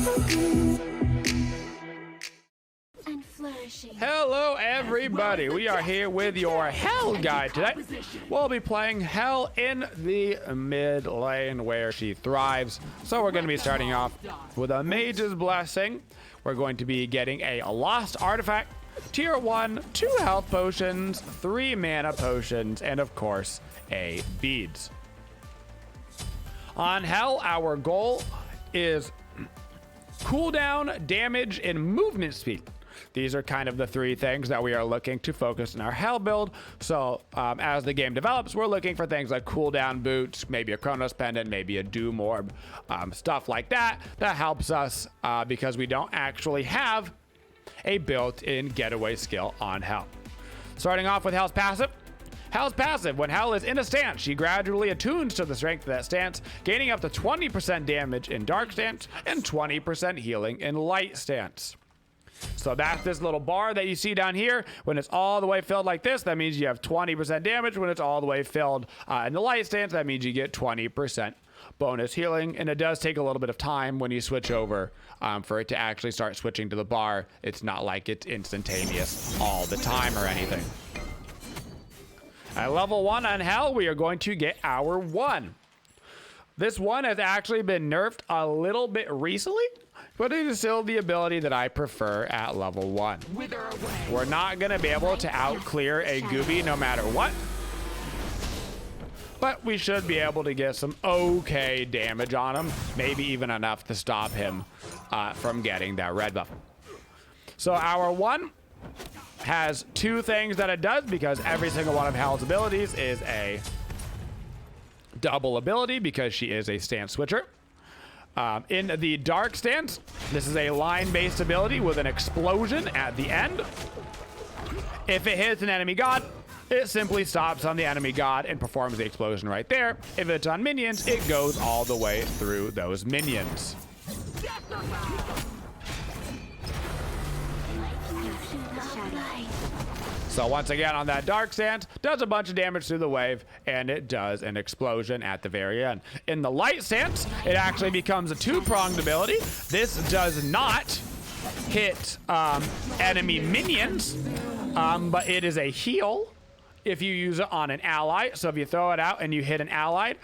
And flourishing. Hello everybody, we are here with your HEL guide today. We'll be playing HEL in the mid lane where she thrives. So we're going to be starting off with a Mage's Blessing. We're going to be getting a Lost Artifact, Tier 1, 2 health potions, 3 mana potions, and of course, a beads. On HEL, our goal is cooldown, damage, and movement speed. These are kind of the 3 things that we are looking to focus in our HEL build. So as the game develops, we're looking for things like cooldown boots, maybe a Chronos Pendant, maybe a Doom Orb, stuff like that. That helps us because we don't actually have a built-in getaway skill on HEL. Starting off with HEL's passive. HEL's passive, when HEL is in a stance, she gradually attunes to the strength of that stance, gaining up to 20% damage in dark stance and 20% healing in light stance. So that's this little bar that you see down here. When it's all the way filled like this, that means you have 20% damage. When it's all the way filled in the light stance, that means you get 20% bonus healing. And it does take a little bit of time when you switch over for it to actually start switching to the bar. It's not like it's instantaneous all the time or anything. At level 1 on HEL, we are going to get our 1. This one has actually been nerfed a little bit recently, but it is still the ability that I prefer at level 1. We're not going to be able to out-clear a Gooby no matter what, but we should be able to get some okay damage on him, maybe even enough to stop him from getting that red buff. So our 1 has 2 things that it does, because every single one of HEL's abilities is a double ability because she is a stance switcher. In the dark stance, this is a line-based ability with an explosion at the end. If it hits an enemy god, it simply stops on the enemy god and performs the explosion right there. If it's on minions, it goes all the way through those minions. So once again, on that dark stance, does a bunch of damage through the wave, and it does an explosion at the very end. In the light stance, it actually becomes a 2-pronged ability. This does not hit enemy minions, but it is a heal if you use it on an ally. So if you throw it out and you hit an allied,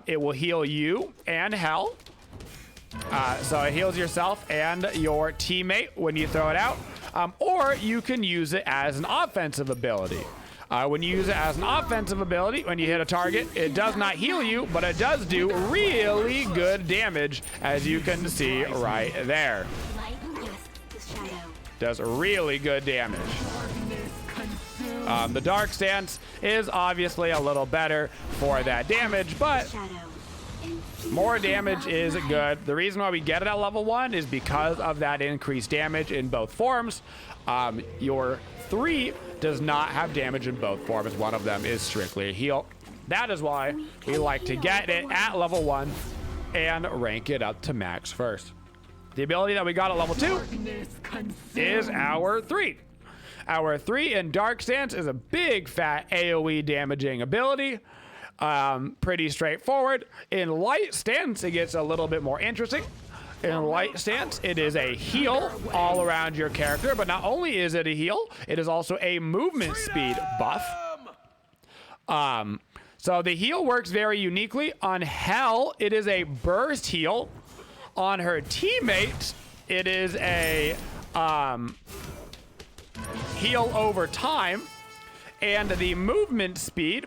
it will heal you and HEL. So it heals yourself and your teammate when you throw it out. Or you can use it as an offensive ability. When you use it as an offensive ability, when you hit a target, it does not heal you, but it does do really good damage, as you can see right there. Does really good damage. The dark stance is obviously a little better for that damage, but more damage is good. The reason why we get it at level 1 is because of that increased damage in both forms. Your 3 does not have damage in both forms. One of them is strictly a heal. That is why we like to get it at level 1 and rank it up to max first. The ability that we got at level 2 is our 3. Our 3 in dark stance is a big fat AoE damaging ability. Pretty straightforward. In light stance, it gets a little bit more interesting. In light stance, it is a heal all around your character, but not only is it a heal, it is also a movement speed buff. So the heal works very uniquely. On HEL, it is a burst heal. On her teammates, it is a heal over time. And the movement speed,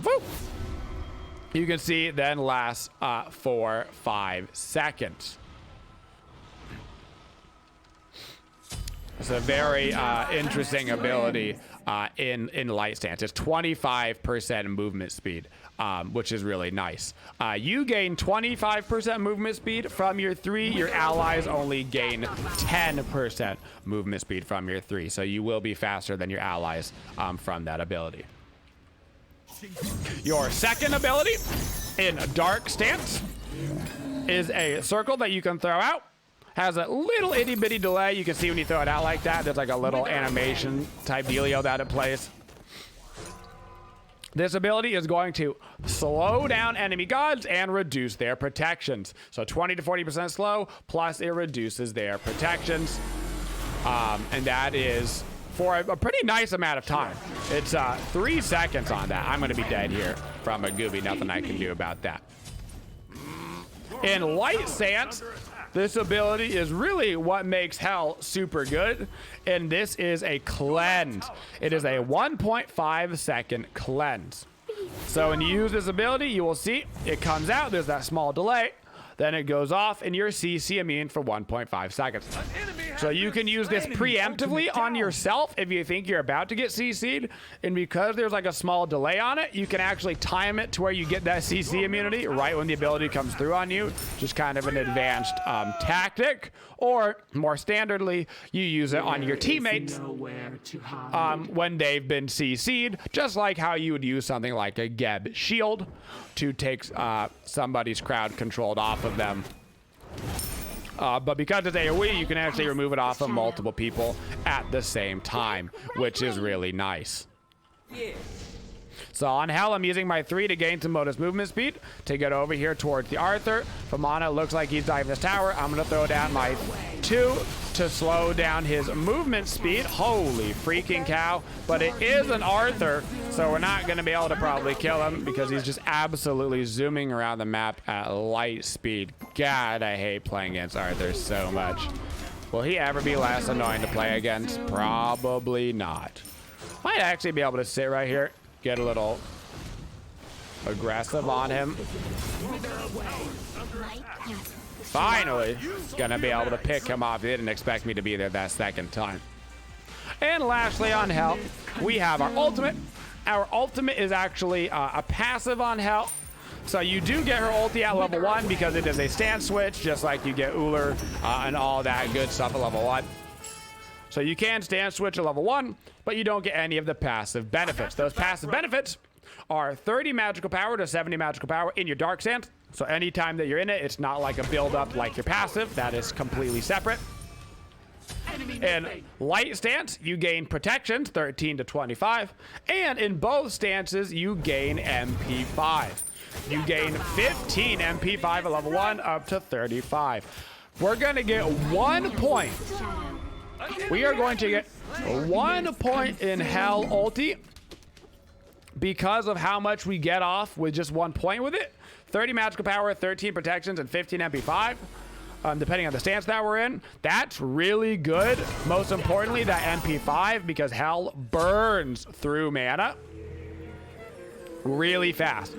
whoop, you can see then lasts for 5 seconds. It's a very interesting ability in light stance. It's 25% movement speed, which is really nice. You gain 25% movement speed from your 3. Your allies only gain 10% movement speed from your 3. So you will be faster than your allies from that ability. Your second ability in dark stance is a circle that you can throw out. Has a little itty bitty delay. You can see when you throw it out like that, there's like a little animation type dealio that it plays. This ability is going to slow down enemy gods and reduce their protections. So 20 to 40% slow, plus it reduces their protections. And that is for a pretty nice amount of time. It's 3 seconds on that. I'm gonna be dead here from a Gooby, nothing I can do about that. In light stance, this ability is really what makes HEL super good, and this is a cleanse. It is a 1.5 second cleanse. So when you use this ability, you will see it comes out, there's that small delay, then it goes off, and you're CC immune for 1.5 seconds. So you can use this preemptively on yourself if you think you're about to get CC'd, and because there's like a small delay on it, you can actually time it to where you get that CC immunity right when the ability comes through on you. Just kind of an advanced tactic, or more standardly, you use it on your teammates when they've been CC'd, just like how you would use something like a Geb shield to take somebody's crowd controlled off of them. But because it's AoE, you can actually remove it off of multiple people at the same time, which is really nice. So on HEL, I'm using my 3 to gain some modus movement speed to get over here towards the Arthur. Famana looks like he's diving this tower. I'm going to throw down my 2 to slow down his movement speed. Holy freaking cow. But it is an Arthur, so we're not going to be able to probably kill him because he's just absolutely zooming around the map at light speed. God, I hate playing against Arthur so much. Will he ever be less annoying to play against? Probably not. Might actually be able to sit right here, get a little aggressive on him. Finally, gonna be able to pick him off. He didn't expect me to be there that second time. And lastly on HEL, we have our ultimate. Our ultimate is actually a passive on HEL. So you do get her ulti at level 1 because it is a stance switch, just like you get Uller and all that good stuff at level 1. So you can stance switch at level 1, but you don't get any of the passive benefits. Those passive benefits are 30 magical power to 70 magical power in your dark stance. So anytime that you're in it, it's not like a build up like your passive. That is completely separate. In light stance, you gain protections 13 to 25, and in both stances, you gain MP5. You gain 15 MP5 at level 1 up to 35. We're gonna get 1 point. We are going to get 1 point in HEL ulti because of how much we get off with just 1 point with it. 30 magical power, 13 protections, and 15 MP5. Depending on the stance that we're in. That's really good. Most importantly, that MP5, because HEL burns through mana really fast.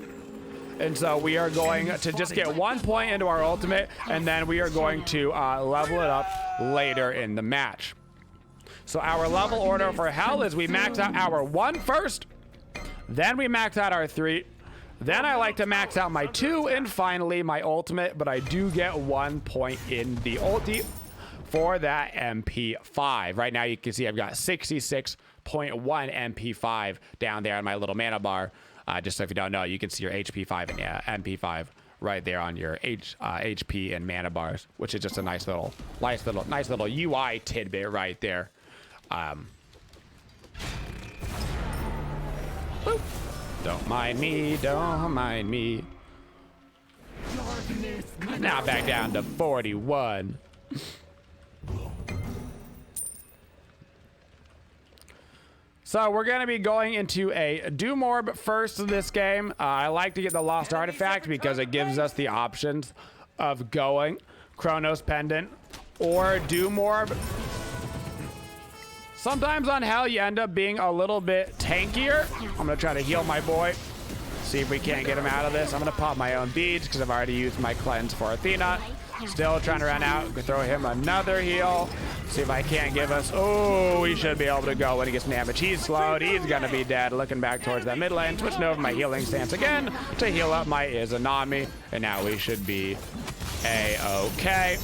And so we are going to just get 1 point into our ultimate, and then we are going to level it up later in the match. So our level order for HEL is we max out our 1 first, then we max out our 3, then I like to max out my 2, and finally my ultimate, but I do get 1 point in the ulti for that MP5. Right now you can see I've got 66.1 MP5 down there on my little mana bar. Just so if you don't know, you can see your HP5 and MP5 right there on your HP and mana bars, which is just a nice little UI tidbit right there. Boop. Don't mind me, don't mind me. Now back down to 41. So we're going to be going into a Doomorb first in this game. I like to get the Lost Artifact because it gives us the options of going Chronos Pendant or Doomorb. Sometimes on HEL you end up being a little bit tankier. I'm going to try to heal my boy. See if we can't get him out of this. I'm going to pop my own beads because I've already used my cleanse for Athena. Still trying to run out. Throw him another heal. See if I can't give us... Oh, he should be able to go when he gets damage. He's slowed. He's going to be dead. Looking back towards that mid lane. Switching over my healing stance again to heal up my Izanami. And now we should be A-okay.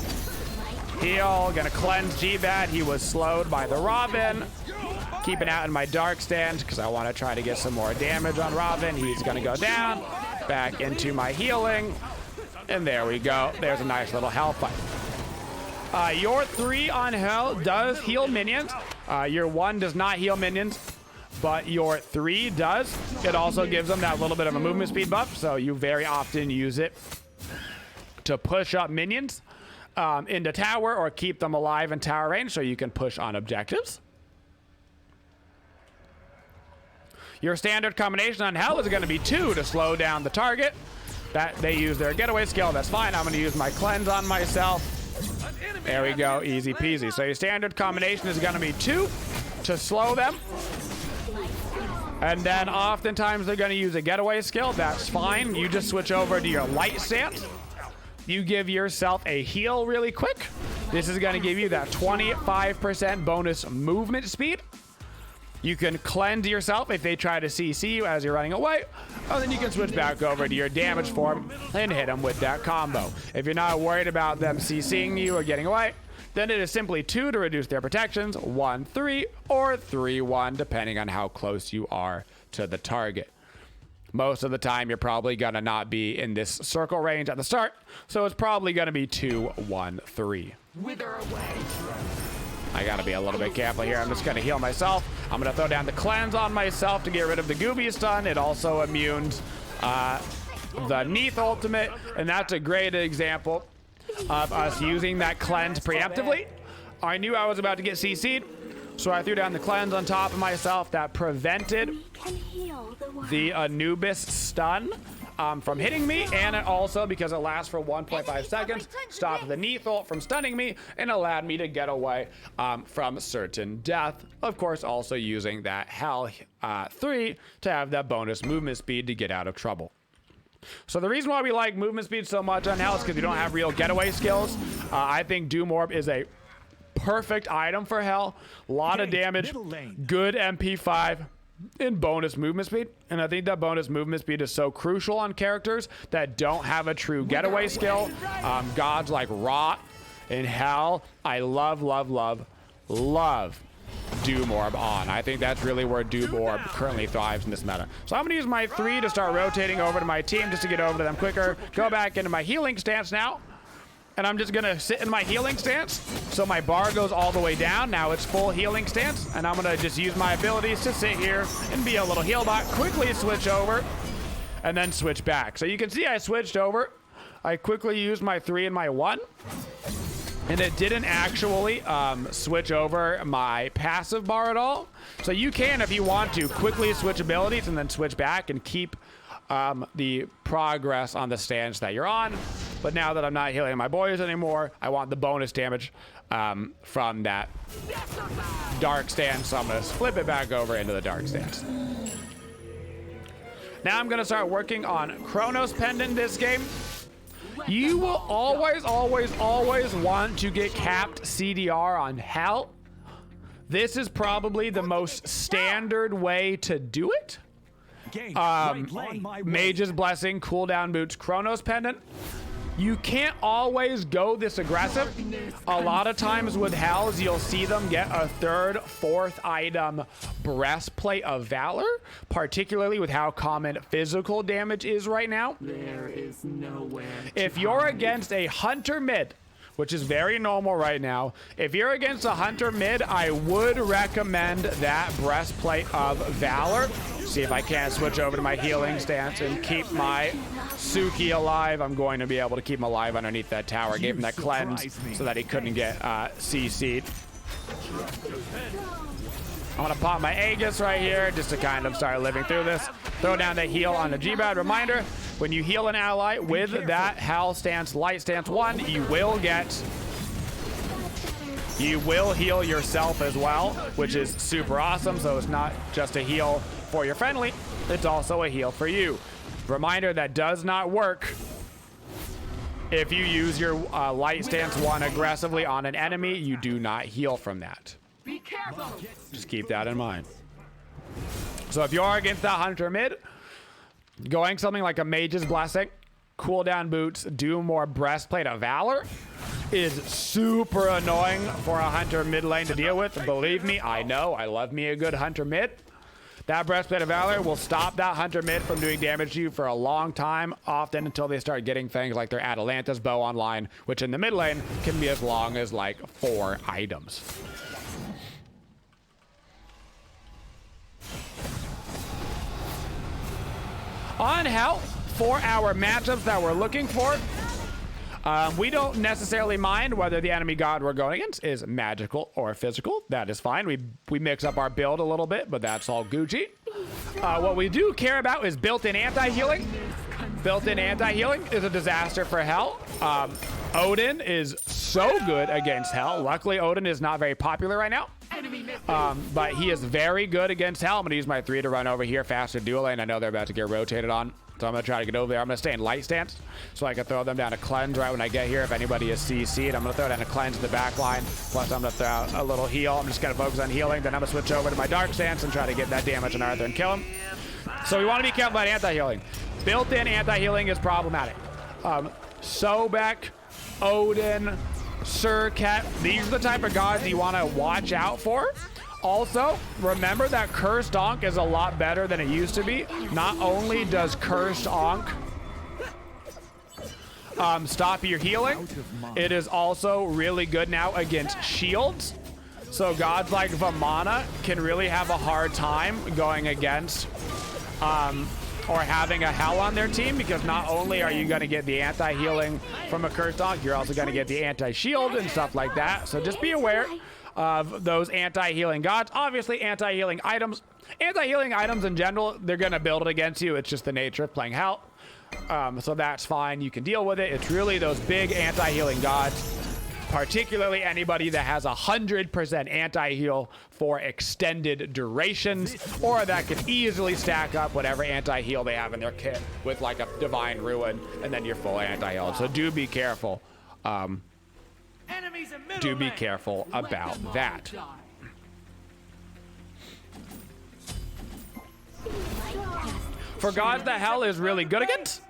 Heal. Going to cleanse G-Bat. He was slowed by the Robin. Keeping out in my dark stance because I want to try to get some more damage on Robin. He's going to go down. Back into my healing. And there we go. There's a nice little HEL fight. Your 3 on HEL does heal minions. Your 1 does not heal minions. but your 3 does. It also gives them that little bit of a movement speed buff, so you very often use it to push up minions into tower or keep them alive in tower range so you can push on objectives. Your standard combination on HEL is going to be 2 to slow down the target. That they use their getaway skill, that's fine. I'm going to use my cleanse on myself. There we go, easy peasy. So your standard combination is going to be 2 to slow them. And then oftentimes they're going to use a getaway skill, that's fine. You just switch over to your light stance. You give yourself a heal really quick. This is going to give you that 25% bonus movement speed. You can cleanse yourself if they try to CC you as you're running away. And then you can switch back over to your damage form and hit them with that combo. If you're not worried about them CCing you or getting away, then it is simply 2 to reduce their protections, 1-3, or 3-1, depending on how close you are to the target. Most of the time, you're probably going to not be in this circle range at the start, so it's probably going to be 2-1-3. Wither away. I gotta be a little bit careful here. I'm just gonna heal myself. I'm gonna throw down the cleanse on myself to get rid of the Gooby stun. It also immunes the Neath ultimate, and that's a great example of us using that cleanse preemptively. I knew I was about to get CC'd, so I threw down the cleanse on top of myself that prevented the Anubis stun from hitting me, and it also, because it lasts for 1.5 seconds, stopped the Neath ult from stunning me and allowed me to get away from certain death. Of course, also using that HEL 3 to have that bonus movement speed to get out of trouble. So the reason why we like movement speed so much on HEL is because we don't have real getaway skills. I think Doom Orb is a perfect item for HEL. A lot of damage, good MP5, in bonus movement speed, and I think that bonus movement speed is so crucial on characters that don't have a true getaway skill. Gods like Rot and HEL, I love Doom Orb on. I think that's really where Doom Orb currently thrives in this meta. So I'm gonna use my 3 to start rotating over to my team just to get over to them quicker. Go back into my healing stance now. And I'm just gonna sit in my healing stance. So my bar goes all the way down. Now it's full healing stance. And I'm gonna just use my abilities to sit here and be a little heal bot. Quickly switch over and then switch back. So you can see I switched over. I quickly used my 3 and my 1. And it didn't actually switch over my passive bar at all. So you can, if you want to, quickly switch abilities and then switch back and keep the progress on the stance that you're on. But now that I'm not healing my boys anymore, I want the bonus damage from that dark stance. So I'm going to flip it back over into the dark stance. Now I'm going to start working on Chronos Pendant this game. You will always want to get capped CDR on HEL. This is probably the most standard way to do it. Mage's Blessing, cooldown boots, Chronos Pendant. You can't always go this aggressive. A lot of times with HELs, you'll see them get a 3rd, 4th item Breastplate of Valor, particularly with how common physical damage is right now. There is nowhere. If you're against a Hunter mid, which is very normal right now, if you're against a Hunter mid, I would recommend that Breastplate of Valor. See if I can't switch over to my healing stance and keep my Suki alive. I'm going to be able to keep him alive underneath that tower. Gave him that cleanse so that he couldn't get CC'd. I'm gonna pop my Aegis right here just to kind of start living through this. Throw down the heal on the G-Bad. Reminder, when you heal an ally with that HEL stance, light stance 1, you will heal yourself as well, which is super awesome. So it's not just a heal for your friendly, it's also a heal for you. Reminder, that does not work if you use your light stance 1 aggressively on an enemy. You do not heal from that. Be careful. Just keep that in mind. So if you're against that Hunter mid, going something like a Mage's Blessing, cooldown boots, do more Breastplate of Valor is super annoying for a Hunter mid lane to deal with. Believe me, I know. I love me a good Hunter mid. That Breastplate of Valor will stop that Hunter mid from doing damage to you for a long time, often until they start getting things like their Atalanta's bow online, which in the mid lane can be as long as like 4 items. On HEL, for our matchups that we're looking for, we don't necessarily mind whether the enemy god we're going against is magical or physical. That is fine. We mix up our build a little bit, but that's all Gucci. What we do care about is built-in anti-healing. Built-in anti-healing is a disaster for HEL. Odin is so good against HEL. Luckily, Odin is not very popular right now. But he is very good against HEL. I'm going to use my 3 to run over here faster dual lane. I know they're about to get rotated on, so I'm going to try to get over there. I'm going to stay in light stance so I can throw them down a cleanse right when I get here. If anybody is CC'd, I'm going to throw down a cleanse in the back line. Plus, I'm going to throw out a little heal. I'm just going to focus on healing. Then I'm going to switch over to my dark stance and try to get that damage on Arthur and kill him. So we want to be careful about anti-healing. Built-in anti-healing is problematic. Sobek, Odin, Surket, these are the type of gods you want to watch out for. Also, remember that Cursed Ankh is a lot better than it used to be. Not only does Cursed Ankh stop your healing, it is also really good now against shields. So gods like Vamana can really have a hard time going against or having a HEL on their team, because not only are you going to get the anti-healing from a Cursed Ankh, you're also going to get the anti-shield and stuff like that. So just be aware of those anti-healing gods. Obviously, anti-healing items in general, they're going to build it against you. It's just the nature of playing HEL. So that's fine. You can deal with it. It's really those big anti-healing gods, particularly anybody that has 100% anti-heal for extended durations, or that can easily stack up whatever anti-heal they have in their kit with like a Divine Ruin, and then you're full anti-heal. So do be careful. Do be careful about that. For gods that HEL is really good against,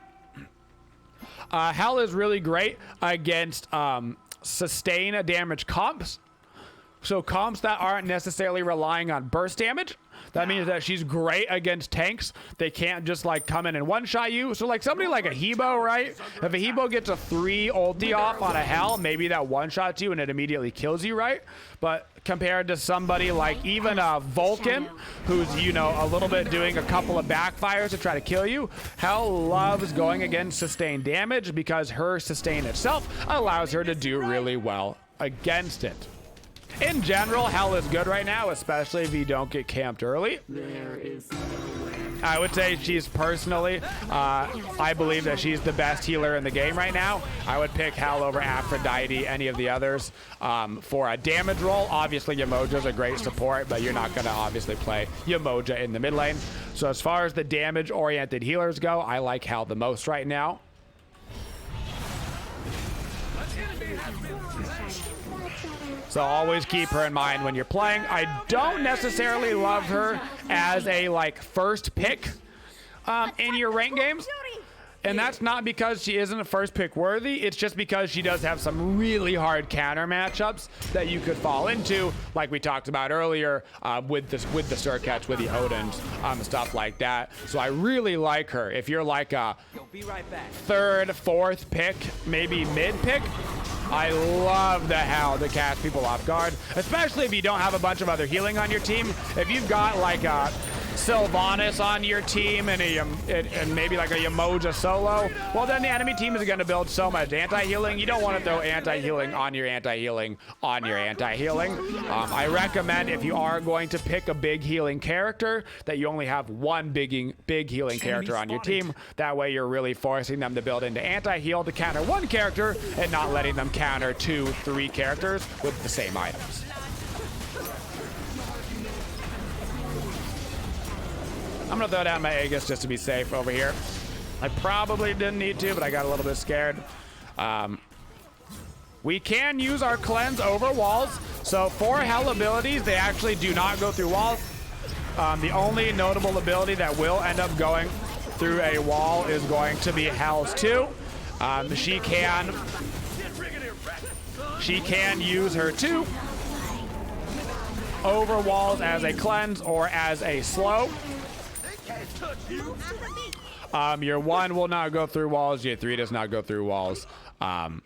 HEL is really great against sustain damage comps. So comps that aren't necessarily relying on burst damage. That means that she's great against tanks. They can't just like come in and one-shot you. So like somebody like a Hebo, right? If a Hebo gets a 3 ulti off on a HEL, maybe that one-shots you and it immediately kills you, right? But compared to somebody like even a Vulcan, who's, you know, a little bit doing a couple of backfires to try to kill you, HEL loves going against sustained damage because her sustain itself allows her to do really well against it. In general, HEL is good right now, especially if you don't get camped early. There is no way. I would say she's personally, I believe that she's the best healer in the game right now. I would pick HEL over Aphrodite, any of the others. For a damage roll, obviously Yamoja's a great support, but you're not going to obviously play Yamoja in the mid lane. So as far as the damage-oriented healers go, I like HEL the most right now. So always keep her in mind when you're playing. I don't necessarily love her as a like first pick in your rank games. And that's not because she isn't a first pick worthy. It's just because she does have some really hard counter matchups that you could fall into, like we talked about earlier with the Surkets, with the Odins, stuff like that. So I really like her. If you're like a third, fourth pick, maybe mid pick, I love the HEL to catch people off guard, especially if you don't have a bunch of other healing on your team. If you've got like a Sylvanas on your team and maybe like a Yamoja solo, well then the enemy team is going to build so much anti-healing. You don't want to throw anti-healing on your anti-healing on your anti-healing. I recommend, if you are going to pick a big healing character, that you only have one big healing character on your team. That way you're really forcing them to build into anti-heal to counter one character and not letting them counter 2, 3 characters with the same items. I'm gonna throw down my Aegis just to be safe over here. I probably didn't need to, but I got a little bit scared. We can use our cleanse over walls. So for HEL abilities, they actually do not go through walls. The only notable ability that will end up going through a wall is going to be HEL's 2. She can use her 2 over walls as a cleanse or as a slow. Your 1 will not go through walls. Your 3 does not go through walls. But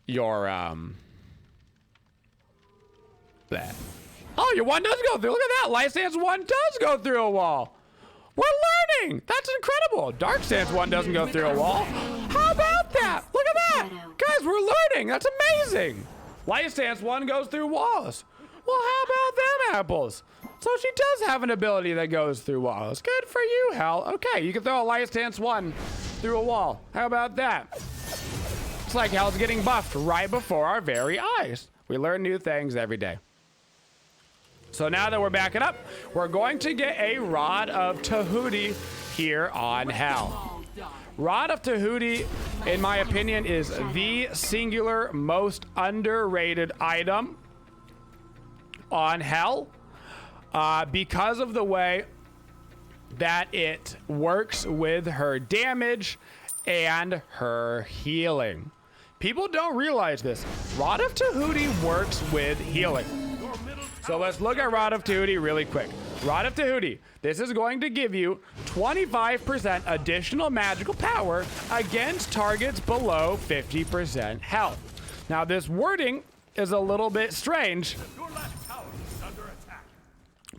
your bleh. Oh, your 1 does go through. Look at that. Light Stance 1 does go through a wall. We're learning. That's incredible. Dark Stance 1 doesn't go through a wall. How about that? Look at that. Guys, we're learning. That's amazing. Light Stance 1 goes through walls. Well, how about them apples? So she does have an ability that goes through walls. Good for you, HEL. Okay, you can throw a Light Stance 1 through a wall. How about that? It's like HEL's getting buffed right before our very eyes. We learn new things every day. So now that we're backing up, we're going to get a Rod of TAHUTI here on HEL. Rod of TAHUTI, in my opinion, is the singular most underrated item on HEL because of the way that it works with her damage and her healing. People don't realize this. Rod of TAHUTI works with healing. So let's look at Rod of TAHUTI really quick. Rod of TAHUTI. This is going to give you 25% additional magical power against targets below 50% health. Now this wording is a little bit strange,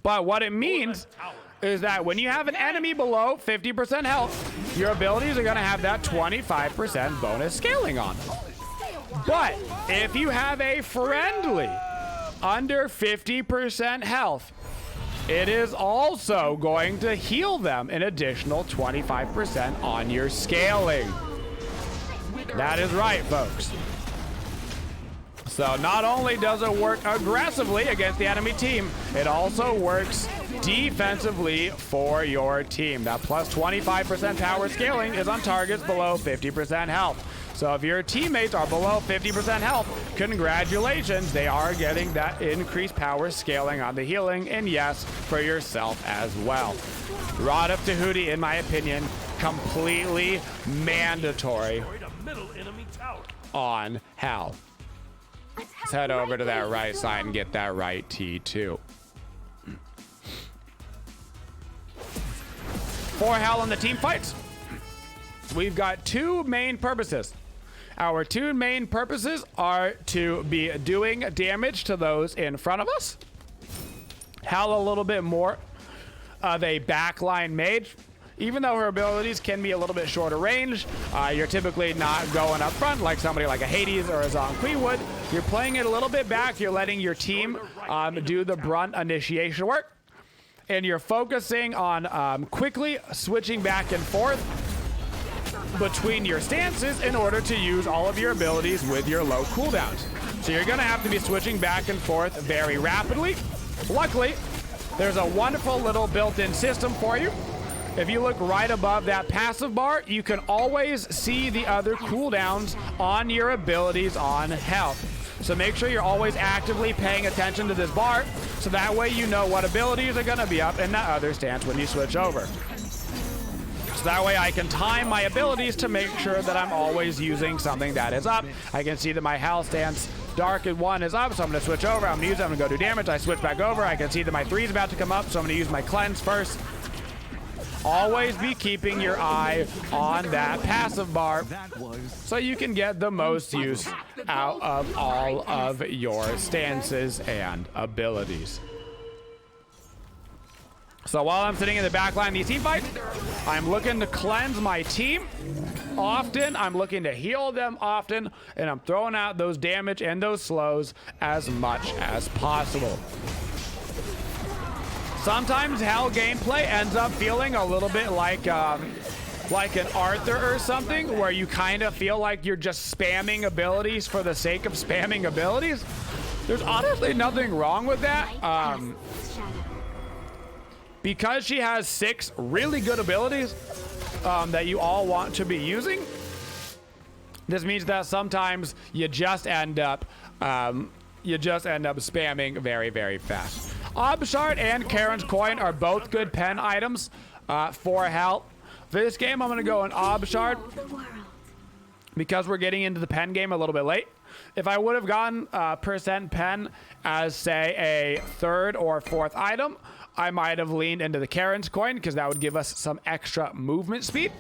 but what it means is that when you have an enemy below 50% health, your abilities are going to have that 25% bonus scaling on them. But if you have a friendly under 50% health, it is also going to heal them an additional 25% on your scaling. That is right, folks. So not only does it work aggressively against the enemy team, it also works defensively for your team. That plus 25% power scaling is on targets below 50% health. So if your teammates are below 50% health, congratulations, they are getting that increased power scaling on the healing, and yes, for yourself as well. Rod of TAHUTI, in my opinion, completely mandatory on HEL. Let's head over to that right side and get that right T2. For HEL in the team fights, we've got two main purposes. Our two main purposes are to be doing damage to those in front of us. HEL a little bit more of a backline mage. Even though her abilities can be a little bit shorter range, you're typically not going up front like somebody like a HEL or a Zhong Kui would. You're playing it a little bit back. You're letting your team do the brunt initiation work. And you're focusing on quickly switching back and forth between your stances in order to use all of your abilities with your low cooldowns. So you're going to have to be switching back and forth very rapidly. Luckily, there's a wonderful little built-in system for you. If you look right above that passive bar, you can always see the other cooldowns on your abilities on health. So make sure you're always actively paying attention to this bar, so that way you know what abilities are going to be up in that other stance when you switch over. So that way I can time my abilities to make sure that I'm always using something that is up. I can see that my HEL stance Dark 1 is up, so I'm going to switch over. I'm going to use it. I'm going to go do damage. I switch back over. I can see that my 3 is about to come up, so I'm going to use my cleanse first. Always be keeping your eye on that passive bar so you can get the most use out of all of your stances and abilities. So while I'm sitting in the back line of these team fights, I'm looking to cleanse my team often. I'm looking to heal them often, and I'm throwing out those damage and those slows as much as possible. Sometimes HEL gameplay ends up feeling a little bit like an Arthur or something, where you kind of feel like you're just spamming abilities for the sake of spamming abilities. There's honestly nothing wrong with that. Because she has 6 really good abilities that you all want to be using, this means that sometimes you just end up spamming very, very fast. Obshard and Karen's Coin are both good pen items for HEL. This game, I'm going to go in Obshard because we're getting into the pen game a little bit late. If I would have gotten percent pen as, say, a 3rd or 4th item, I might have leaned into the Karen's Coin because that would give us some extra movement speed.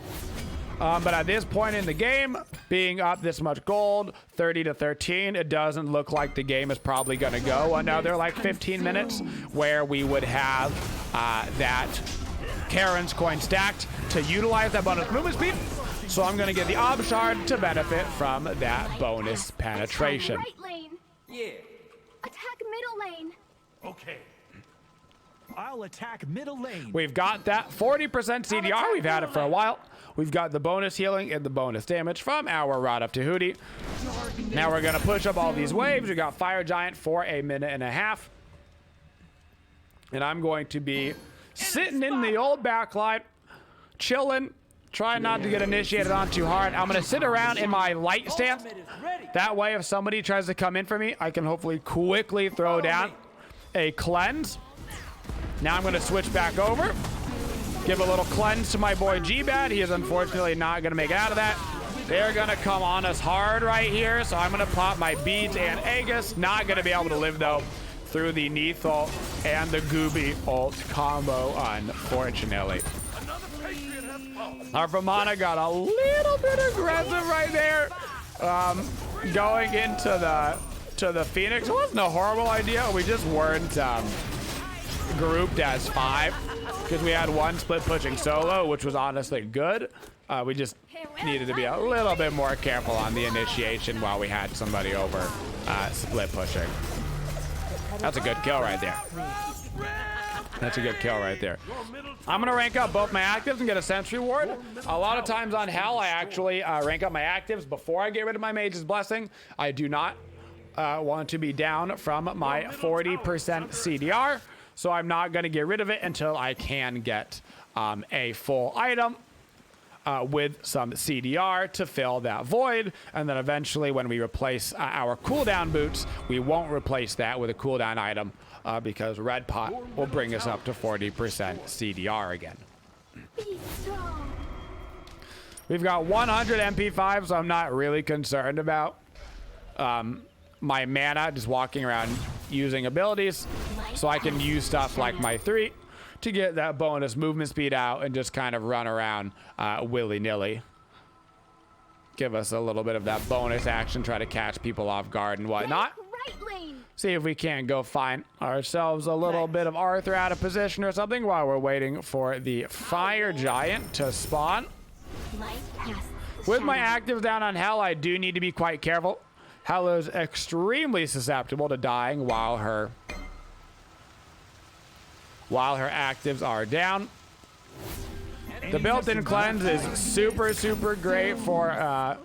But at this point in the game, being up this much gold, 30 to 13, it doesn't look like the game is probably going to go another like 15 minutes where we would have that Karen's coin stacked to utilize that bonus movement speed. So I'm going to get the Ob Shard to benefit from that bonus penetration. Right lane. Yeah. Attack middle lane. Okay. I'll attack middle lane. We've got that 40% CDR. We've had it for a while. We've got the bonus healing and the bonus damage from our Rod of TAHUTI. Now we're going to push up all these waves. We got Fire Giant for a minute and a half. And I'm going to be sitting in the old backline, chilling, trying not to get initiated on too hard. I'm going to sit around in my light stance. That way, if somebody tries to come in for me, I can hopefully quickly throw down a cleanse. Now I'm going to switch back over. Give a little cleanse to my boy G-Bad. He is unfortunately not going to make it out of that. They're going to come on us hard right here. So I'm going to pop my beads and Aegis. Not going to be able to live, though, through the Neath ult and the Gooby ult combo, unfortunately. Our Vamana got a little bit aggressive right there. Going into the Phoenix. It wasn't a horrible idea. We just weren't grouped as 5 because we had one split pushing solo, which was honestly good. We just needed to be a little bit more careful on the initiation while we had somebody over split pushing. That's a good kill right there. That's a good kill right there. I'm going to rank up both my actives and get a Sentry Ward. A lot of times on HEL, I actually rank up my actives before I get rid of my Mage's Blessing. I do not want to be down from my 40% CDR, so I'm not going to get rid of it until I can get a full item with some CDR to fill that void. And then eventually when we replace our cooldown boots, we won't replace that with a cooldown item because Red Pot will bring us up to 40% CDR again. We've got 100 MP5, so I'm not really concerned about my mana just walking around using abilities. So I can use stuff like my 3 to get that bonus movement speed out and just kind of run around willy-nilly. Give us a little bit of that bonus action, try to catch people off guard and whatnot. See if we can't go find ourselves a little bit of Arthur out of position or something while we're waiting for the Fire Giant to spawn. With my actives down on HEL, I do need to be quite careful. HEL is extremely susceptible to dying while her actives are down. The built-in cleanse is super great for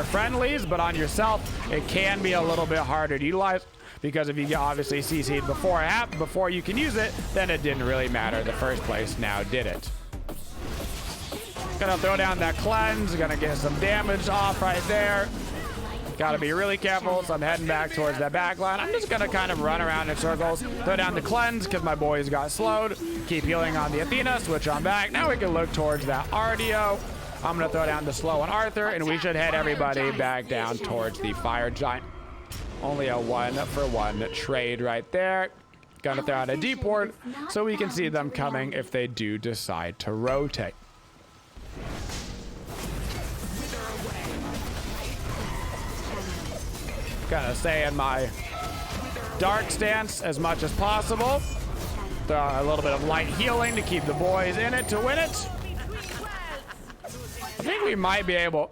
friendlies, but on yourself it can be a little bit harder to utilize because if you get obviously CC'd before you can use it, then it didn't really matter in the first place. Now did it? Gonna throw down that cleanse, gonna get some damage off right there. Gotta be really careful, so I'm heading back towards that back line. I'm just gonna kind of run around in circles, throw down the cleanse because my boys got slowed. Keep healing on the Athena, switch on back. Now we can look towards that RDO. I'm gonna throw down the slow on Arthur, and we should head everybody back down towards the Fire Giant. Only a 1-for-1 trade right there. Gonna throw out a deep ward so we can see them coming if they do decide to rotate. Gonna stay in my dark stance as much as possible. Throw a little bit of light healing to keep the boys in it to win it. I think we might be able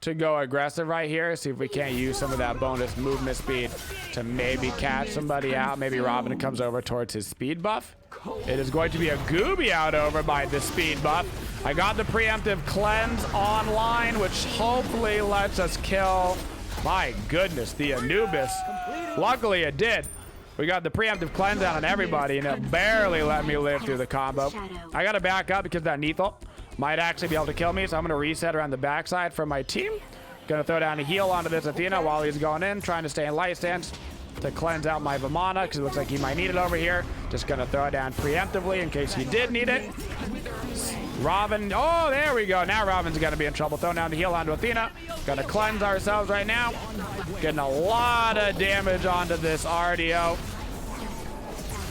to go aggressive right here. See if we can't use some of that bonus movement speed to maybe catch somebody out. Maybe Robin comes over towards his speed buff. It is going to be a Gooby out over by the speed buff. I got the preemptive cleanse online, which hopefully lets us kill. My goodness, the Anubis. Luckily it did. We got the preemptive cleanse out on everybody, and it barely let me live through the combo. I gotta back up because that Neath ult might actually be able to kill me, so I'm gonna reset around the backside for my team. Gonna throw down a heal onto this Athena while he's going in, trying to stay in light stance to cleanse out my Vamana, because it looks like he might need it over here. Just gonna throw it down preemptively in case he did need it. Robin, oh, there we go. Now Robin's gonna be in trouble. Throwing down the heal onto Athena. Gonna cleanse ourselves right now. Getting a lot of damage onto this RDO.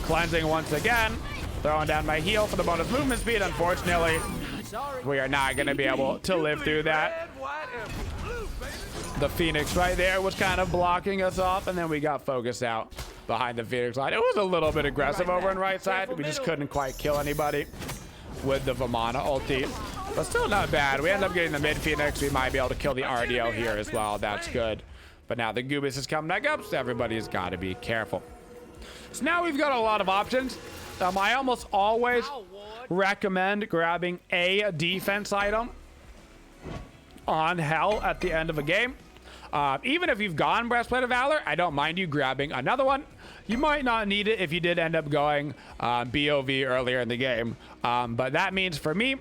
Cleansing once again. Throwing down my heal for the bonus movement speed. Unfortunately, we are not gonna be able to live through that. The Phoenix right there was kind of blocking us off, and then we got focused out behind the Phoenix line. It was a little bit aggressive over on right side. We just couldn't quite kill anybody. with the Vamana ulti. But still not bad. We end up getting the mid Phoenix. We might be able to kill the RDO here as well. That's good. But now the Goobus is coming back up, so everybody's got to be careful. So now we've got a lot of options. I almost always recommend grabbing a defense item on HEL at the end of a game. Even if you've gone Breastplate of Valor, I don't mind you grabbing another one. You might not need it if you did end up going BOV earlier in the game. But that means for me,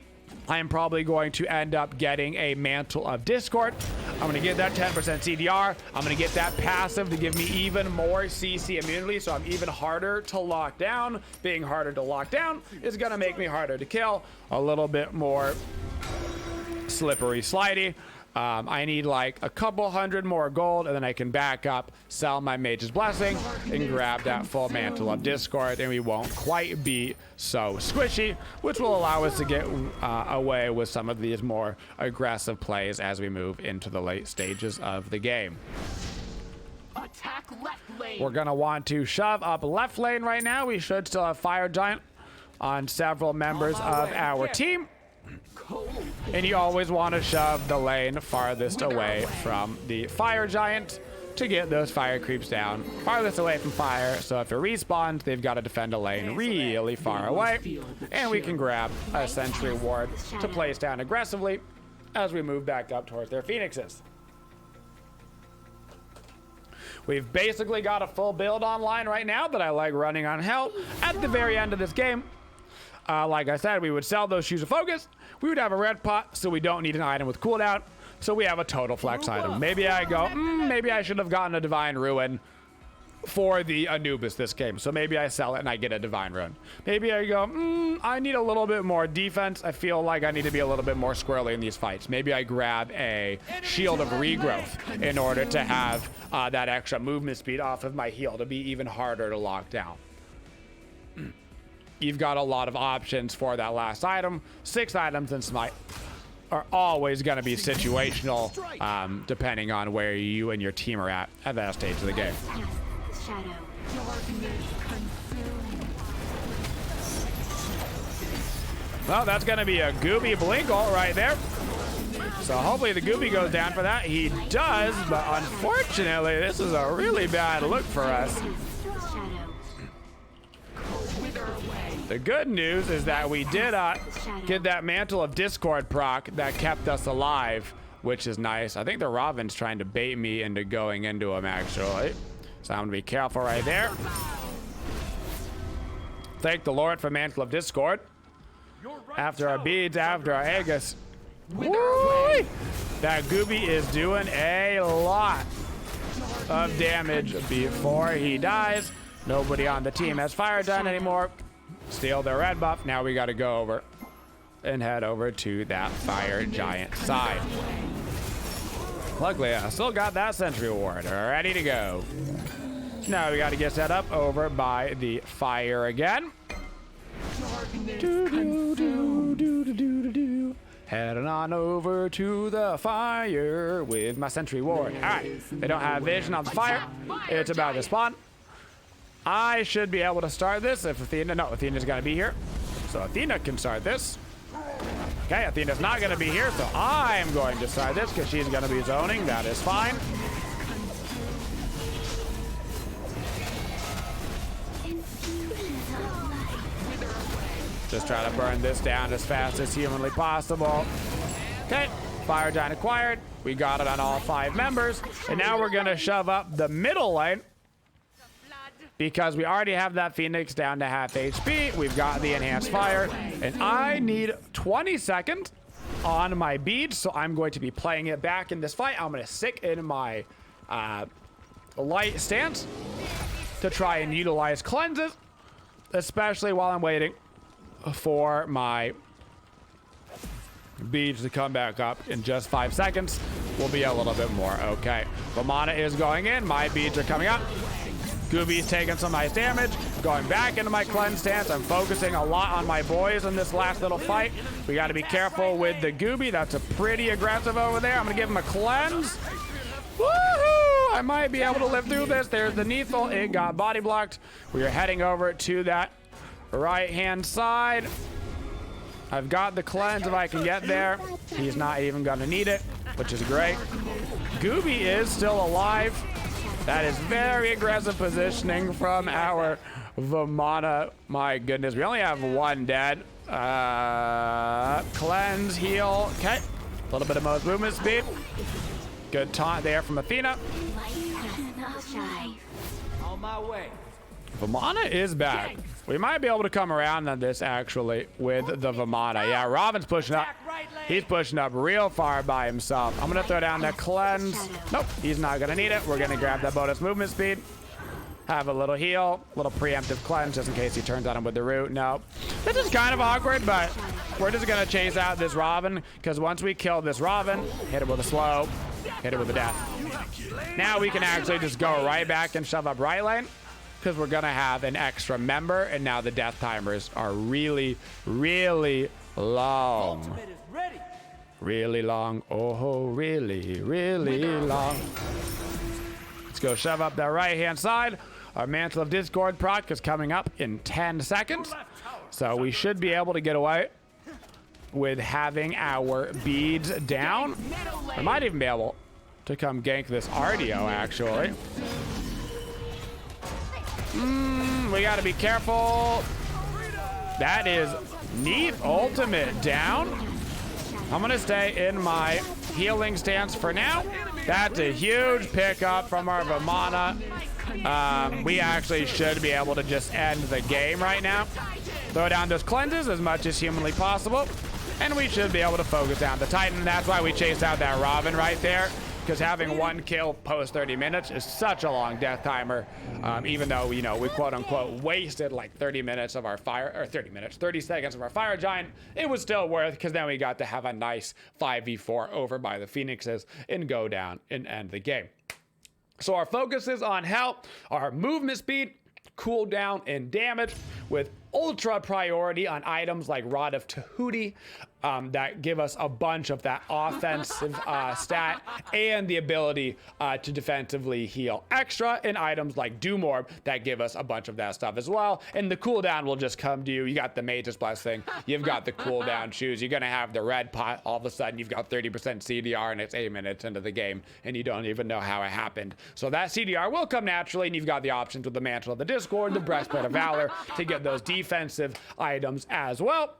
I am probably going to end up getting a Mantle of Discord. I'm going to get that 10% CDR. I'm going to get that passive to give me even more CC immunity, so I'm even harder to lock down. Being harder to lock down is going to make me harder to kill. A little bit more slippery slidey. I need like a couple hundred more gold, and then I can back up, sell my Mage's Blessing, and grab that full Mantle of Discord, and we won't quite be so squishy, which will allow us to get away with some of these more aggressive plays as we move into the late stages of the game. Attack left lane. We're going to want to shove up left lane right now. We should still have Fire Giant on several members of our team. And you always want to shove the lane farthest away from the Fire Giant to get those fire creeps down farthest away from fire. So if it respawns, they've got to defend a lane really far away. And we can grab a Sentry Ward to place down aggressively as we move back up towards their Phoenixes. We've basically got a full build online right now that I like running on HEL. At the very end of this game, like I said, we would sell those Shoes of Focus. We would have a red pot, so we don't need an item with cooldown. So we have a total flex item. Maybe I go, maybe I should have gotten a Divine Ruin for the Anubis this game. So maybe I sell it and I get a Divine Ruin. Maybe I go, I need a little bit more defense. I feel like I need to be a little bit more squirrely in these fights. Maybe I grab a Shield of Regrowth in order to have that extra movement speed off of my heal to be even harder to lock down. You've got a lot of options for that last item. 6 items in Smite are always going to be situational, depending on where you and your team are at that stage of the game. Well, that's going to be a Gooby Blink ult right there. So hopefully the Gooby goes down for that. He does, but unfortunately, this is a really bad look for us. The good news is that we did get that Mantle of Discord proc that kept us alive, which is nice. I think the Robin's trying to bait me into going into him, actually. So I'm going to be careful right there. Thank the Lord for Mantle of Discord. After our beads, after our Aegis. Woo! That Gooby is doing a lot of damage before he dies. Nobody on the team has Fire Giant anymore. Steal the red buff. Now we got to go over and head over to that Fire Giant side. Luckily, I still got that Sentry Ward ready to go. Now we got to get set up over by the fire again. Heading on over to the fire with my Sentry Ward. All right, they don't have vision on the fire. It's about to spawn. I should be able to start this if Athena, no, Athena's gonna be here. So Athena can start this. Okay, Athena's not gonna be here, so I'm going to start this because she's gonna be zoning. That is fine. Just try to burn this down as fast as humanly possible. Okay, Fire Giant acquired. We got it on all 5 members. And now we're gonna shove up the middle lane, because we already have that Phoenix down to half HP. We've got the enhanced fire, and I need 20 seconds on my beads, so I'm going to be playing it back in this fight. I'm going to sit in my light stance to try and utilize cleanses, especially while I'm waiting for my beads to come back up in just 5 seconds. We'll be a little bit more okay. Vamana is going in. My beads are coming up. Gooby's taking some nice damage. Going back into my cleanse stance. I'm focusing a lot on my boys in this last little fight. We got to be careful with the Gooby. That's a pretty aggressive over there. I'm going to give him a cleanse. Woohoo! I might be able to live through this. There's the Neethel. It got body blocked. We are heading over to that right-hand side. I've got the cleanse if I can get there. He's not even gonna need it, which is great. Gooby is still alive. That is very aggressive positioning from our Vamana. My goodness, we only have one dead. Cleanse, heal. Okay, a little bit of most movement speed. Good taunt there from Athena. On my way. Vamana is back. We might be able to come around on this actually with the Vamana. Yeah, Robin's pushing up. He's pushing up real far by himself. I'm gonna throw down that cleanse. Nope, he's not gonna need it. We're gonna grab that bonus movement speed. Have a little heal, a little preemptive cleanse just in case he turns on him with the root. No, this is kind of awkward, but we're just gonna chase out this Robin because once we kill this Robin, hit it with a slow, hit it with a death. Now we can actually just go right back and shove up right lane because we're gonna have an extra member, and now the death timers are really, really long. Really long. Oh, really, really long. Let's go shove up that right-hand side. Our Mantle of Discord proc is coming up in 10 seconds. So we should be able to get away with having our beads down. I might even be able to come gank this RDO, actually. We got to be careful. That is Neath ultimate down. I'm going to stay in my healing stance for now. That's a huge pickup from our Vamana. We actually should be able to just end the game right now. Throw down those cleanses as much as humanly possible. And we should be able to focus down the Titan. That's why we chased out that Robin right there. Because having one kill post 30 minutes is such a long death timer. Even though, you know, we quote unquote wasted like 30 minutes of our fire, or 30 seconds of our fire giant, it was still worth because then we got to have a nice 5v4 over by the Phoenixes and go down and end the game. So our focus is on HEL, our movement speed, cooldown, and damage with ultra priority on items like Rod of Tahuti that give us a bunch of that offensive stat and the ability to defensively heal extra, and items like Doom Orb that give us a bunch of that stuff as well. And the cooldown will just come to you. You got the Mage's Blessing, you've got the cooldown shoes, you're gonna have the red pot, all of a sudden you've got 30% CDR and it's 8 minutes into the game and you don't even know how it happened. So that CDR will come naturally, and you've got the options with the Mantle of the Discord, the Breastplate of Valor to get those defensive items as well.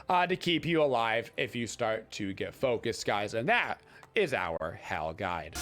To keep you alive if you start to get focused, guys. And that is our HEL guide.